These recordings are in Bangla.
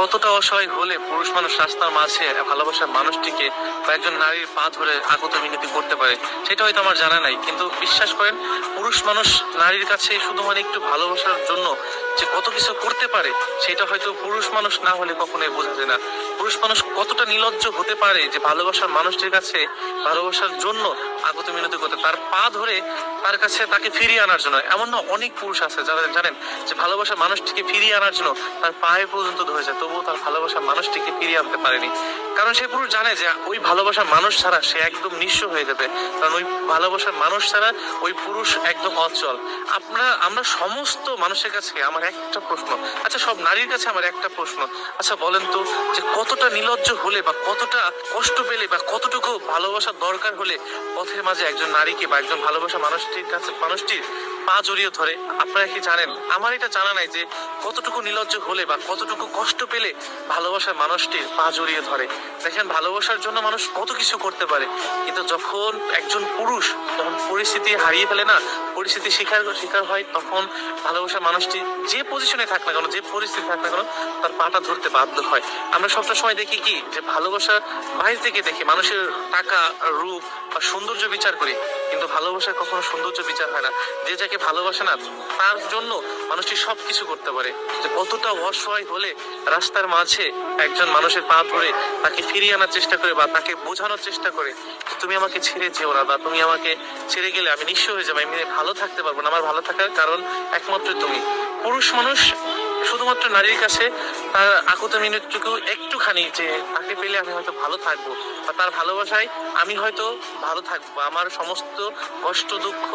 কতটা অসহায় হলে পুরুষ মানুষ রাস্তার মাঝে ভালোবাসার মানুষটিকে বা একজন নারীর পা ধরে আগত মিনতি করতে পারে, সেটা হয়তো আমার জানা নাই। কিন্তু বিশ্বাস করেন, পুরুষ মানুষ নারীর কাছে শুধু মানে একটু ভালোবাসার জন্য যে কত কিছু করতে পারে, সেটা হয়তো পুরুষ মানুষ না হলে কখনোই বোঝা যায় না। পুরুষ মানুষ কতটা নির্লজ্জ হতে পারে যে ভালোবাসার মানুষটির কাছে ভালোবাসার জন্য আগত মিনতি করতে, তার পা ধরে তার কাছে তাকে ফিরিয়ে আনার জন্য। এমন না অনেক পুরুষ আছে যারা জানেন যে ভালোবাসার মানুষটিকে ফিরিয়ে আনার জন্য তার পায়ে পর্যন্ত ধরে যায়, তবুও তার ভালোবাসার মানুষটিকে ফিরিয়ে আনতে পারেনি। কারণ সেই পুরুষ জানে যে ওই ভালোবাসার মানুষ ছাড়া সে একদম নিঃস্ব হয়ে যাবে। কারণ ওই ভালোবাসার মানুষ ছাড়া ওই পুরুষ একদম অচল। আমরা সমস্ত মানুষের কাছে আমার একটা প্রশ্ন, আচ্ছা সব নারীর কাছে আমার একটা প্রশ্ন, আচ্ছা বলেন তো যে কতটা নির্লজ্জ হলে বা কতটা কষ্ট পেলে বা কতটুকু ভালোবাসার দরকার হলে পথের মাঝে একজন নারীকে বা একজন ভালোবাসা মানুষটির কাছে মানুষটির পা জড়িয়ে ধরে? আপনারা কি জানেন? আমার এটা জানা নাই যে কতটুকু নির্লজ্জ হলে বা কতটুকু কষ্ট পেলে ভালোবাসার মানুষটির পা জড়িয়ে ধরে। দেখেন, ভালোবাসার জন্য মানুষ কত কিছু করতে পারে, কিন্তু যখন একজন পুরুষ যখন পরিস্থিতি হারিয়ে ফেলে না, পরিস্থিতি শিকার হয়, তখন ভালোবাসার মানুষটি যে পজিশনে থাক না কেন, যে পরিস্থিতি থাক না কেন, তার পাটা ধরতে বাধ্য হয়। আমরা সবটা সময় দেখি কি যে ভালোবাসা বাইরে থেকে দেখি, মানুষের টাকা, রূপ বা সৌন্দর্য বিচার করি, কিন্তু ভালোবাসার কখনো সৌন্দর্য বিচার হয় না। যে যাকে ভালোবাসে না, তার জন্য মানুষটি সবকিছু করতে পারে। যে কতটা অসহায় হলে রাস্তার মাঝে একজন মানুষের পা ধরে তাকে ফিরিয়ে আনার চেষ্টা করে বা তাকে বোঝানোর চেষ্টা করে তুমি আমাকে ছেড়ে যেও না, বা তুমি আমাকে ছেড়ে গেলে আমি নিঃস্ব হয়ে যাবো, আমি ভালো থাকতে পারবো না, আমার ভালো থাকার কারণ একমাত্র তুমি। পুরুষ মানুষ শুধুমাত্র নারীর কাছে তার আকুত মিনতিটুকু একটুখানি যে তাকে পেলে আমি হয়তো ভালো থাকবো, বা তার ভালোবাসায় আমি হয়তো ভালো থাকবো, আমার সমস্ত কষ্ট দুঃখ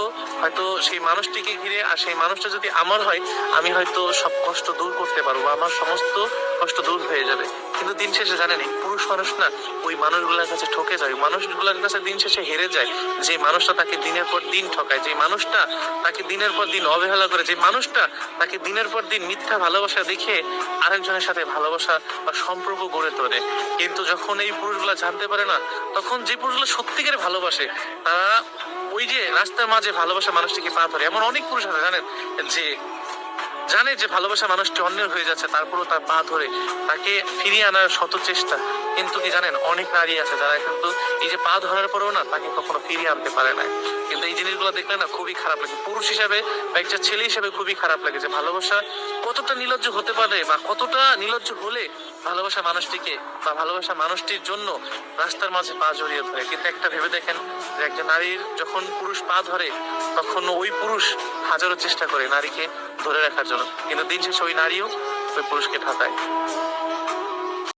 হয়তো সেই মানুষটিকে ঘিরে, আর সেই মানুষটা যদি আমার হয়, আমি হয়তো সব কষ্ট দূর করতে পারবো, আমার সমস্ত কষ্ট দূর হয়ে যাবে। কিন্তু দিন শেষে জানেন, পুরুষ মানুষ না ওই মানুষগুলোর কাছে ঠকে যায়, মানুষগুলোর কাছে দিন শেষে হেরে যায়। যে মানুষটা তাকে দিনের পর দিন ঠকায়, যে মানুষটা তাকে দিনের পর দিন অবহেলা করে, যে মানুষটা তাকে দিনের পর দিন মিথ্যা ভালোবাসা দেখে আরেকজনের সাথে ভালোবাসা বা সম্পর্ক গড়ে তোলে। কিন্তু যখন এই পুরুষগুলা জানতে পারে না, তখন যে পুরুষগুলো সত্যিকারে ভালোবাসে, তারা ওই যে রাস্তার মাঝে ভালোবাসা মানুষটিকে পা ধরে। এমন অনেক পুরুষ আছে জানেন, যে জানে যে ভালোবাসা মানুষটি অন্যের হয়ে যাচ্ছে, তারপরও তার পা ধরে তাকে ফিরিয়ে আনার শত চেষ্টা। কিন্তু কি জানেন, অনেক নারী আছে যারা কিন্তু এই যে পা ধরার পরেও না তাকে কখনো ফিরিয়ে আনতে পারে না। কিন্তু এই জিনিসগুলো দেখলে না খুবই খারাপ লাগে, পুরুষ হিসাবে বা একটা ছেলে হিসাবে খুবই খারাপ লাগে যে ভালোবাসা কতটা নির্লজ্জ হতে পারে, বা কতটা নির্লজ্জ হলে ভালোবাসা মানুষটিকে বা ভালোবাসা মানুষটির জন্য রাস্তার মাঝে পা জড়িয়ে ধরে। কিন্তু একটা ভেবে দেখেন যে একজন নারীর যখন পুরুষ পা ধরে, তখন ওই পুরুষ হাজারো চেষ্টা করে নারীকে ধরে রাখার জন্য, কিন্তু দিন শেষে ওই নারীও ওই পুরুষকে ঠকায়।